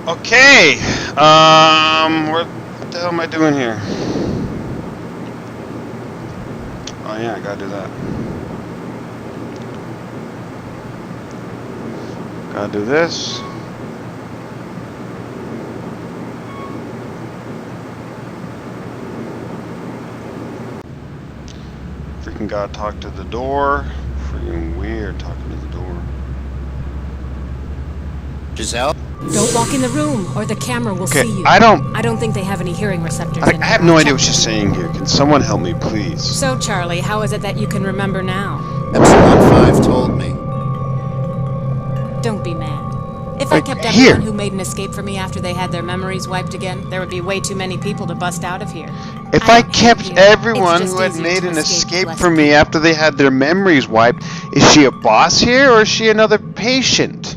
Okay, what the hell am I doing here? Oh yeah, I gotta do that. Gotta do this. Freaking gotta talk to the door. Freaking weird talking to the door. Giselle? Don't walk in the room, or the camera will see you. I don't think they have any hearing receptors in I there. have no idea what she's saying here. Can someone help me, please? So, Charlie, how is it that you can remember now? Epsilon 5 told me. Don't be mad. If I kept everyone who made an escape from me after they had their memories wiped again, there would be way too many people to bust out of here. If I kept everyone who had made an escape from me after they had their memories wiped, is she a boss here or is she another patient?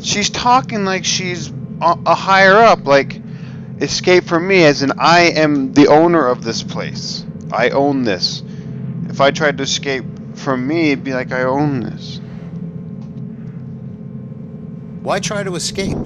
She's talking like she's a higher up, like escape from me as in I am the owner of this place. I own this. If I tried to escape from me, it'd be like I own this. Why try to escape?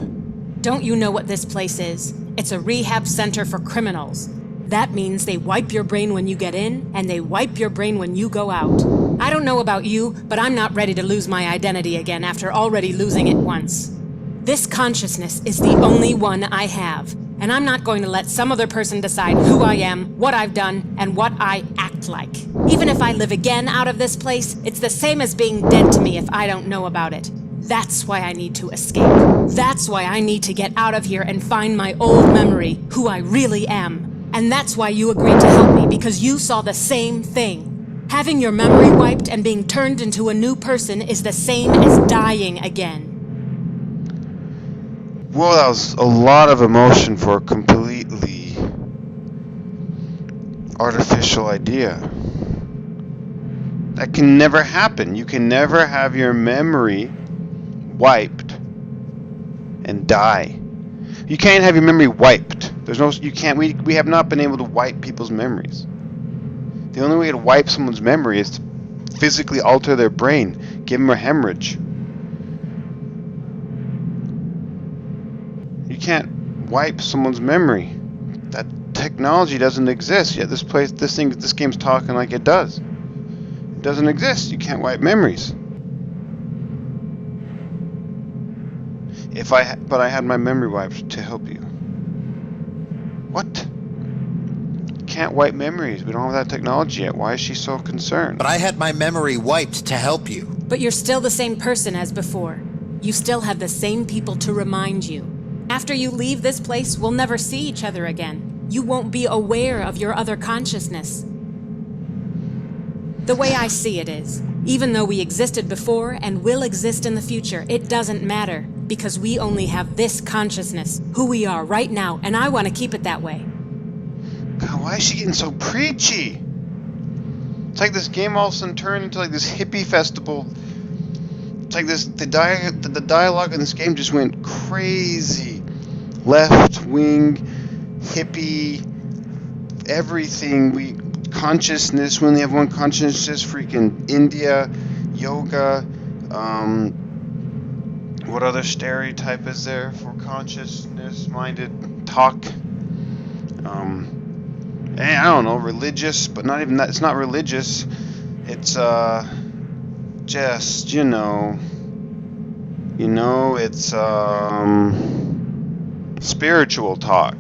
Don't you know what this place is? It's a rehab center for criminals. That means they wipe your brain when you get in, and they wipe your brain when you go out. I don't know about you, but I'm not ready to lose my identity again after already losing it once. This consciousness is the only one I have, and I'm not going to let some other person decide who I am, what I've done, and what I act like. Even if I live again out of this place, it's the same as being dead to me if I don't know about it. That's why I need to escape. That's why I need to get out of here and find my old memory, who I really am. And that's why you agreed to help me, because you saw the same thing. Having your memory wiped and being turned into a new person is the same as dying again. Well, that was a lot of emotion for a completely artificial idea. That can never happen. You can never have your memory wiped and die. You can't have your memory wiped. There's no, you can't, we have not been able to wipe people's memories. The only way to wipe someone's memory is to physically alter their brain, give them a hemorrhage. You can't wipe someone's memory. That technology doesn't exist yet. This game's talking like it does. It doesn't exist. You can't wipe memories. But I had my memory wiped to help you. What? Can't wipe memories. We don't have that technology yet. Why is she so concerned? But I had my memory wiped to help you. But you're still the same person as before. You still have the same people to remind you. After you leave this place, we'll never see each other again. You won't be aware of your other consciousness. The way I see it is, even though we existed before and will exist in the future, it doesn't matter, because we only have this consciousness, who we are right now, and I want to keep it that way. God, why is she getting so preachy? It's like this game all of a sudden turned into like this hippie festival. It's like this, the dialogue in this game just went crazy. Left wing, hippie, everything. Consciousness, we only have one consciousness, freaking India, yoga, what other stereotype is there for consciousness-minded talk? I don't know, religious, but not even that. It's not religious. It's just, it's spiritual talk.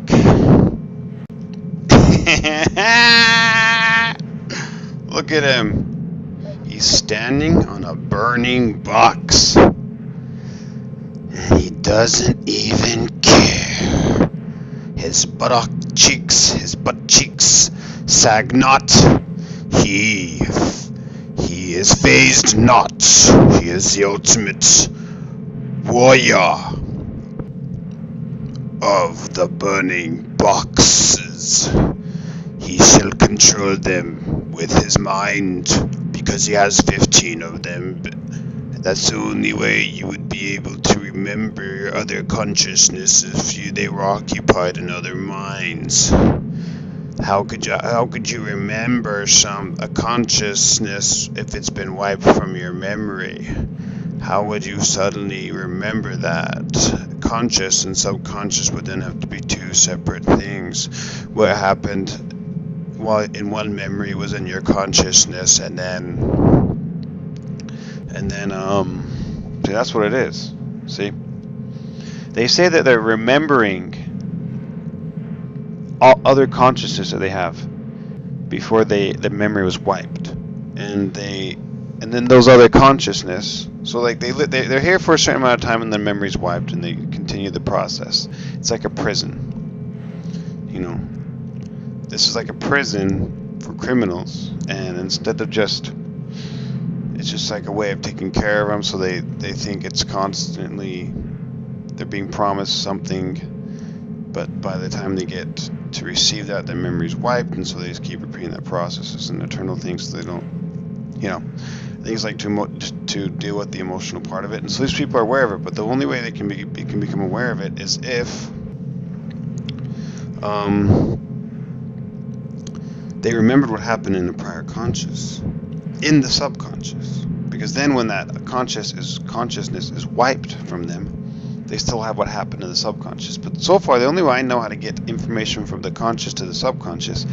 Look at him. He's standing on a burning box. And he doesn't even care. His butt cheeks sag not. He is phased not. He is the ultimate warrior of the burning boxes. He shall control them with his mind, because he has 15 of them. That's the only way you would be able to remember your other consciousness if they were occupied in other minds. How could you remember a consciousness if it's been wiped from your memory? How would you suddenly remember that? Conscious and subconscious would then have to be two separate things. What happened in one memory was in your consciousness, and then see, that's what it is. See, they say that they're remembering all other consciousness that they have before the memory was wiped, and then those other consciousness. So like they're here for a certain amount of time, and then memory's wiped, and they continue the process. It's like a prison, you know. This is like a prison for criminals, and instead of just, it's just like a way of taking care of them. So they think it's constantly, they're being promised something, but by the time they get to receive that, their memory's wiped, and so they just keep repeating that process. It's an eternal thing, so they don't, you know. Things like to deal with the emotional part of it, and so these people are aware of it. But the only way they can become aware of it is if they remembered what happened in the prior conscious, in the subconscious. Because then when that consciousness is wiped from them, they still have what happened in the subconscious. But so far, the only way I know how to get information from the conscious to the subconscious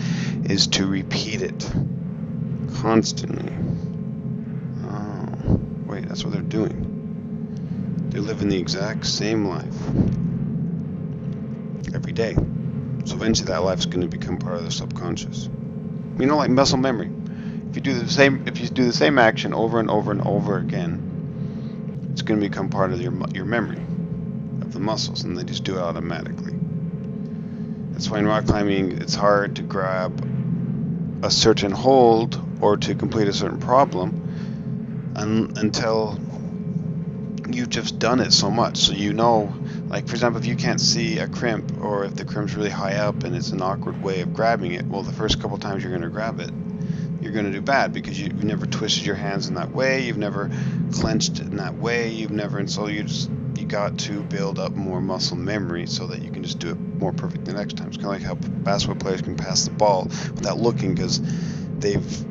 is to repeat it constantly. Oh, wait, that's what they're doing. They're living the exact same life every day. So eventually that life's going to become part of their subconscious. You know, like muscle memory. If you do the same action over and over and over again, it's going to become part of your memory of the muscles, and they just do it automatically. That's why in rock climbing it's hard to grab a certain hold or to complete a certain problem until you've just done it so much. So you know, like for example, if you can't see a crimp, or if the crimp's really high up and it's an awkward way of grabbing it, well, the first couple times you're going to grab it, you're going to do bad because you've never twisted your hands in that way, you've never clenched in that way, and so you got to build up more muscle memory so that you can just do it more perfect the next time. It's kind of like how basketball players can pass the ball without looking, because they've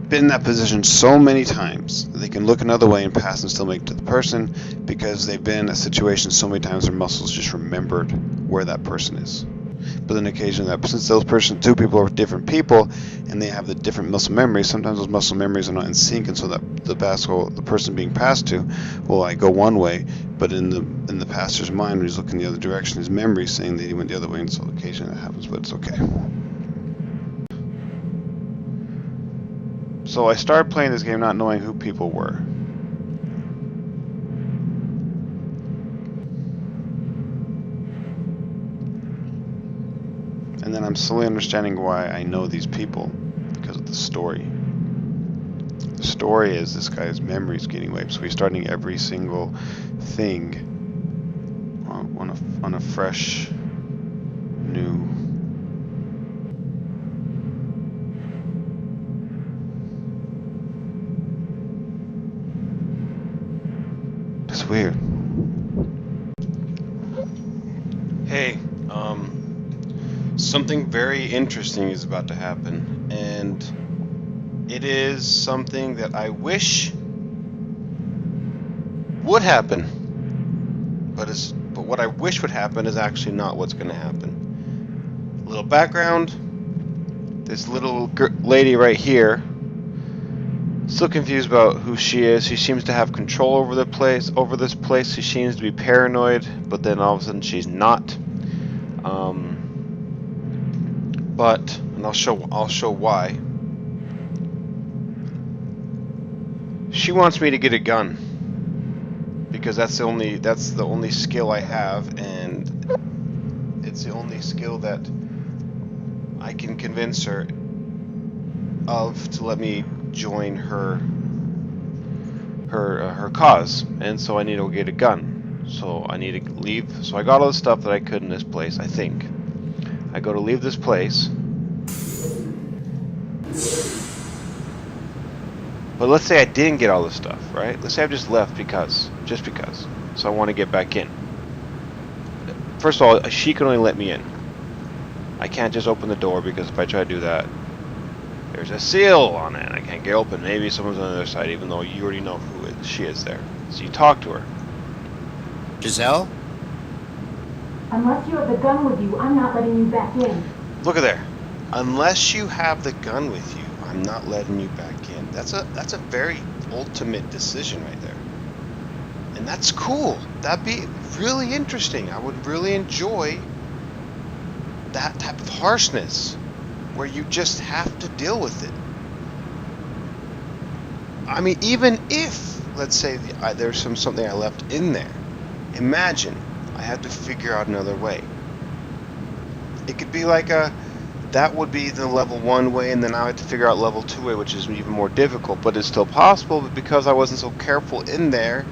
been in that position so many times that they can look another way and pass and still make it to the person, because they've been in a situation so many times their muscles just remembered where that person is. But then occasionally, since two people are different people and they have the different muscle memories, sometimes those muscle memories are not in sync, and so that the person being passed to will like go one way, but in the passer's mind, when he's looking the other direction, his memory is saying that he went the other way, and so occasionally that happens, but it's okay. So I started playing this game not knowing who people were. And then I'm slowly understanding why I know these people, because of the story. The story is this guy's memories getting wiped, so he's starting every single thing on a fresh, new. It's weird. Hey, something very interesting is about to happen, and it is something that I wish would happen, but what I wish would happen is actually not what's going to happen. A little background: this little lady right here, still confused about who she is. She seems to have control over this place. She seems to be paranoid, but then all of a sudden she's not. And I'll show why. She wants me to get a gun because that's the only skill I have, and it's the only skill that I can convince her of to let me join her cause. And so I need to go get a gun. So I need to leave. So I got all the stuff that I could in this place, I think. I go to leave this place. But let's say I didn't get all this stuff, right? Let's say I've just left just because. So I want to get back in. First of all, she can only let me in. I can't just open the door, because if I try to do that, there's a seal on it. I can't get open. Maybe someone's on the other side, even though you already know who she is there. So you talk to her. Giselle? Unless you have the gun with you, I'm not letting you back in. Look at there. Unless you have the gun with you, I'm not letting you back in. That's a very ultimate decision right there. And that's cool. That'd be really interesting. I would really enjoy that type of harshness where you just have to deal with it. I mean, even if, let's say, there's something I left in there. Imagine I had to figure out another way. It could be like that would be the level 1 way, and then I had to figure out level 2 way, which is even more difficult, but it's still possible. But because I wasn't so careful in there,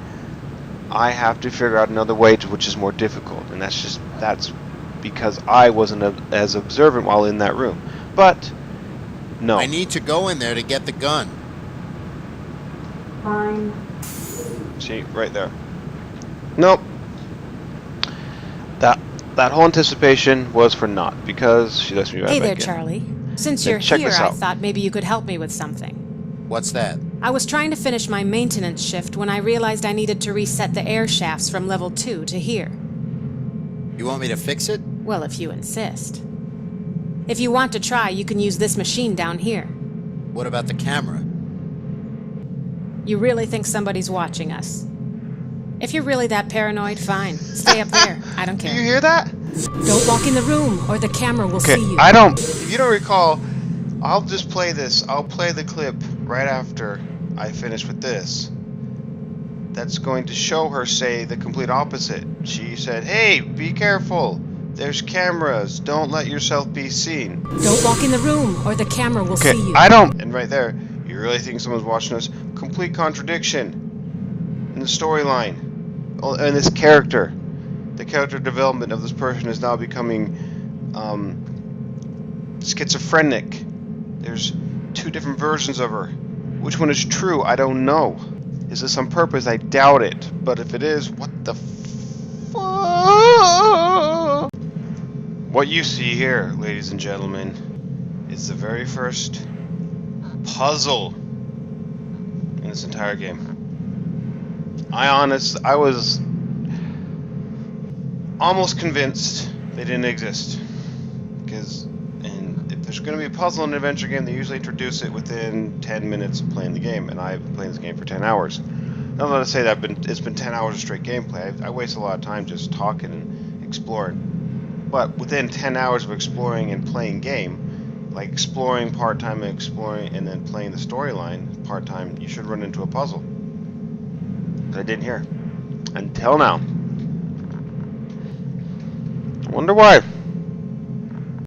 I have to figure out another way, which is more difficult, and that's because I wasn't as observant while in that room. But no, I need to go in there to get the gun. Fine. see right there. Nope. That whole anticipation was for naught because she lets me right Hey back there, in. Charlie. Since Then you're check here, this I out. thought maybe you could help me with something. What's that? I was trying to finish my maintenance shift when I realized I needed to reset the air shafts from level 2 to here. You want me to fix it? Well, if you insist. If you want to try, you can use this machine down here. What about the camera? You really think somebody's watching us? If you're really that paranoid, fine. Stay up there. I don't Do you care. hear that? Don't walk in the room, or the camera will Okay, see you. if you don't recall, I'll just play this. I'll play the clip right after I finish with this. That's going to show her say the complete opposite. She said, hey, be careful. There's cameras. Don't let yourself be seen. Don't walk in the room, or the camera will Okay, see you. And right there, you really think someone's watching us? Complete contradiction in the storyline. And this character. The character development of this person is now becoming schizophrenic. There's 2 different versions of her. Which one is true? I don't know. Is this on purpose? I doubt it. But if it is, what the fuck? What you see here, ladies and gentlemen, is the very first puzzle in this entire game. I was almost convinced they didn't exist. And if there's going to be a puzzle in an adventure game, they usually introduce it within 10 minutes of playing the game, and I've been playing this game for 10 hours. Not to say that it's been 10 hours of straight gameplay. I waste a lot of time just talking and exploring. But within 10 hours of exploring and playing game, like exploring part-time and exploring and then playing the storyline part-time, you should run into a puzzle. I didn't hear. Until now. I wonder why.